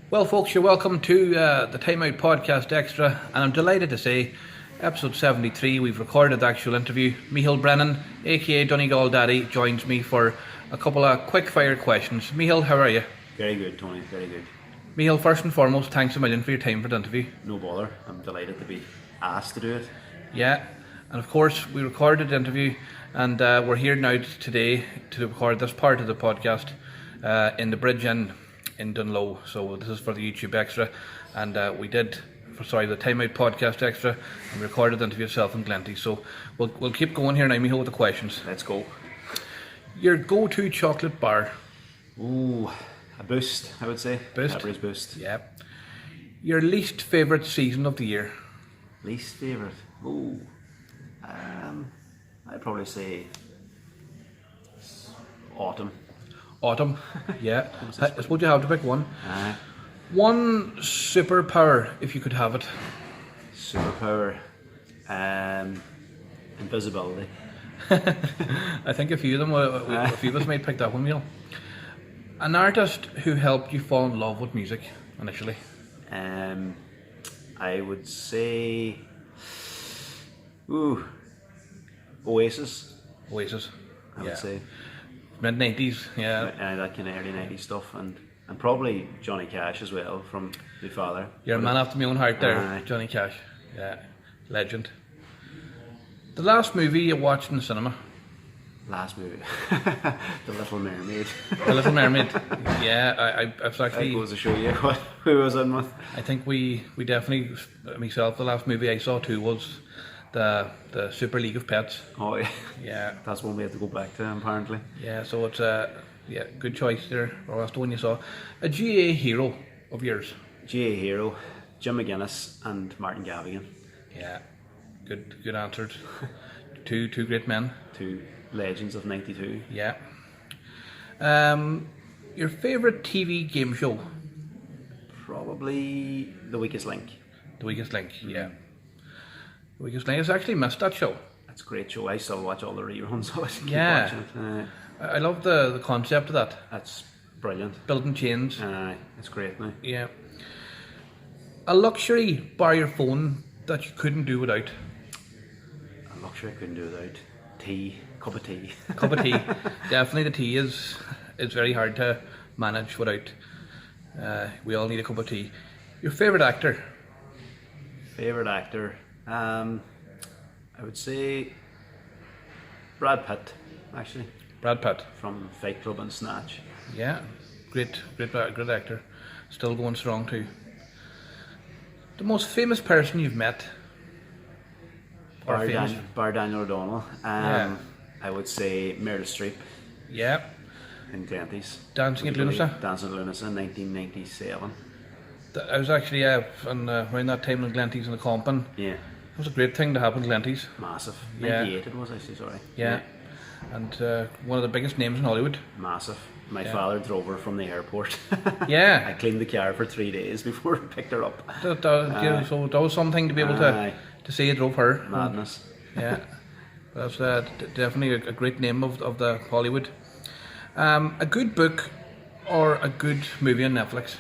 Well, folks, you're welcome to the Time Out Podcast Extra, and I'm delighted to say, episode 73, we've recorded the actual interview. Micheál Brennan, aka Donegal Daddy, joins me for a couple of quick-fire questions. Micheál, how are you? Very good, Tony, very good. Micheál, first and foremost, thanks a million for your time for the interview. No bother, I'm delighted to be asked to do it. Yeah, and of course, we recorded the interview, and we're here now today to record this part of the podcast in the Bridge Inn in Donegal. So this is for the YouTube Extra, and we did the Time Out Podcast Extra, and we recorded the interview itself in Glenty. So we'll keep going here now, Micheál, with the questions. Let's go. Your go-to chocolate bar? Ooh, a Boost, I would say. Boost? Cadbury's Boost. Yeah. Your least favourite season of the year? Least favourite? Ooh, I'd probably say autumn. Autumn, yeah. I suppose you have to pick one. Aye. One superpower, if you could have it. Superpower, invisibility. I think a few of them, a few of us might pick that one, Micheál. An artist who helped you fall in love with music initially? I would say, Oasis. Oasis. I would say. Mid-90s, yeah. That kind of early 90s stuff, and probably Johnny Cash as well from my father. You're a man after my own heart there, Johnny Cash. Yeah, legend. The last movie you watched in the cinema? Last movie, The Little Mermaid. The Little Mermaid. Yeah, I've actually. That goes to show you who I was in with. I think we definitely, myself, the last movie I saw too was the Super League of Pets. Oh yeah. Yeah. That's one we have to go back to apparently. Yeah, so it's good choice there. Or that's the one you saw. A GA hero of yours? GA hero, Jim McGuinness and Martin Gavigan. Yeah, good answered. two great men. Two legends of '92. Yeah. Your favourite TV game show? Probably The Weakest Link. The Weakest Link, yeah. The Weakest Link. I actually missed that show. That's a great show. I still watch all the reruns of it. Keep Yeah. watching it. I love the concept of that. That's brilliant. Building chains. It's great now. Yeah. A luxury, bar your phone, that you couldn't do without? A luxury I couldn't do without. Tea. Cup of tea. Cup of tea. Definitely the tea is very hard to manage without. We all need a cup of tea. Your favourite actor? Favourite actor? I would say Brad Pitt, actually. Brad Pitt. From Fight Club and Snatch. Yeah, great actor. Still going strong too. The most famous person you've met? Bar Daniel O'Donnell. I would say Meryl Streep. Yeah. In Glenty's. Dancing at Lunasa? Dancing at Lunasa in 1997. I was actually around that time in Glenty's in the Compton. Yeah. It was a great thing to happen in Glenty's. Massive. Yeah. 98 it was, actually, sorry. Yeah. And one of the biggest names in Hollywood. Massive. My father drove her from the airport. Yeah. I cleaned the car for 3 days before I picked her up. So that was something to be able to say you drove her. Madness. Yeah. That's definitely a great name of the Hollywood. A good book or a good movie on Netflix?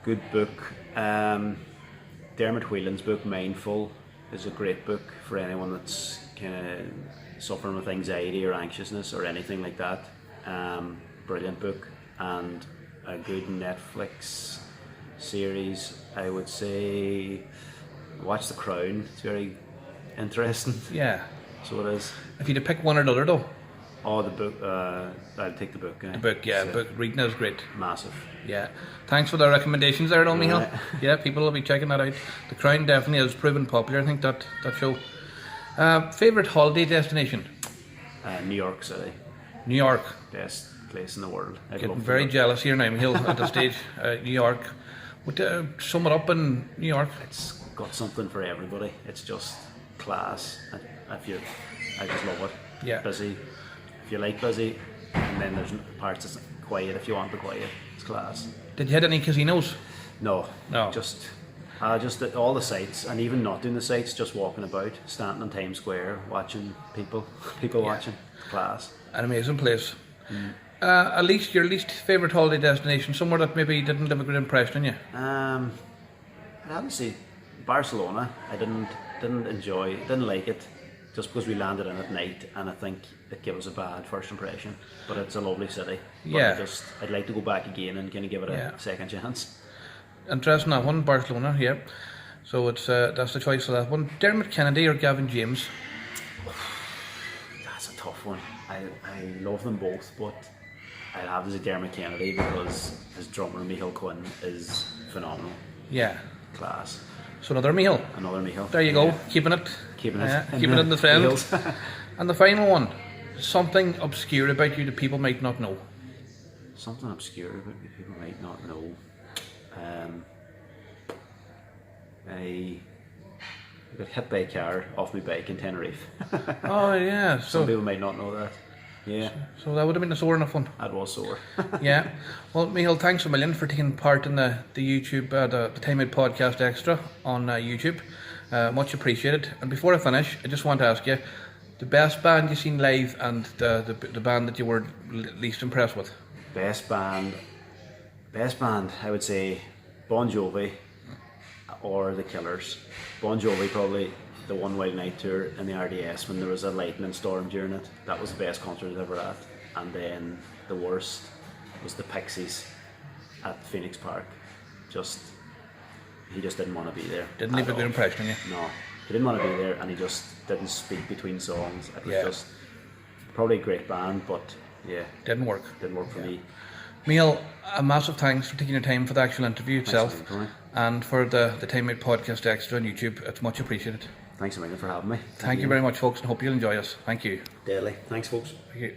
Good book. Dermot Whelan's book, Mindful, is a great book for anyone that's kind of suffering with anxiety or anxiousness or anything like that. Brilliant book. And a good Netflix series, I would say, watch The Crown. It's very interesting. Yeah. So it is. If you had to pick one or the other though? Oh, the book. I'll take the book. The book, yeah. Book reading is great. Massive. Yeah. Thanks for the recommendations there, Micheál. Yeah, people will be checking that out. The Crown definitely has proven popular, I think, that show. Favourite holiday destination? New York City. New York. Best place in the world. Getting very jealous here now, Micheál, at this stage. New York. Would sum it up in New York? It's got something for everybody. It's just class. I just love it. Yeah. Busy. If you like busy, and then there's parts that's quiet. If you want the quiet, it's class. Did you hit any casinos? No. No. Just at all the sites, and even not doing the sites, just walking about, standing in Times Square, watching people watching. Class. An amazing place. At least your least favourite holiday destination, somewhere that maybe didn't leave a good impression on you. I'd have to say Barcelona. I didn't like it, just because we landed in at night, and I think it gave us a bad first impression. But it's a lovely city. But Yeah. I'd like to go back again and kind of give it Yeah. a second chance. Interesting that one, Barcelona, yeah. So it's that's the choice for that one. Dermot Kennedy or Gavin James? That's a tough one. I love them both, but I'd have to say Dermot Kennedy because his drummer Micheál is phenomenal, Yeah. class. So another Micheál. Another Micheál. There you go, Yeah. keeping it. Keeping it Keeping it in the trend. heels. And the final one, something obscure about you that people might not know. Something obscure about me people might not know. I got hit by a car off my bike in Tenerife. Oh yeah, Some so people might not know that. Yeah, that would have been a sore enough one. that was sore. Yeah. Well, Micheál, thanks a million for taking part in the YouTube, the Time Out Podcast Extra on YouTube. Much appreciated. And before I finish, I just want to ask you, the best band you've seen live and the band that you were least impressed with? Best band, I would say Bon Jovi or The Killers. Bon Jovi probably the One Wild Night tour in the RDS when there was a lightning storm during it. That was the best concert I've ever had. And then the worst was the Pixies at Phoenix Park. He just didn't want to be there. Didn't leave a at good all. impression on you? No, he didn't want to be there, and he just didn't speak between songs. It was Yeah. just probably a great band, but yeah, Didn't work. didn't work for me. Micheál, a massive thanks for taking your time for the actual interview itself, Thanks a million, and for the Time Out Podcast Extra on YouTube. It's much appreciated. Thanks a million for having me. Thank you very much, folks, and hope you'll enjoy us. Thank you. Daily. Thanks, folks. Thank you.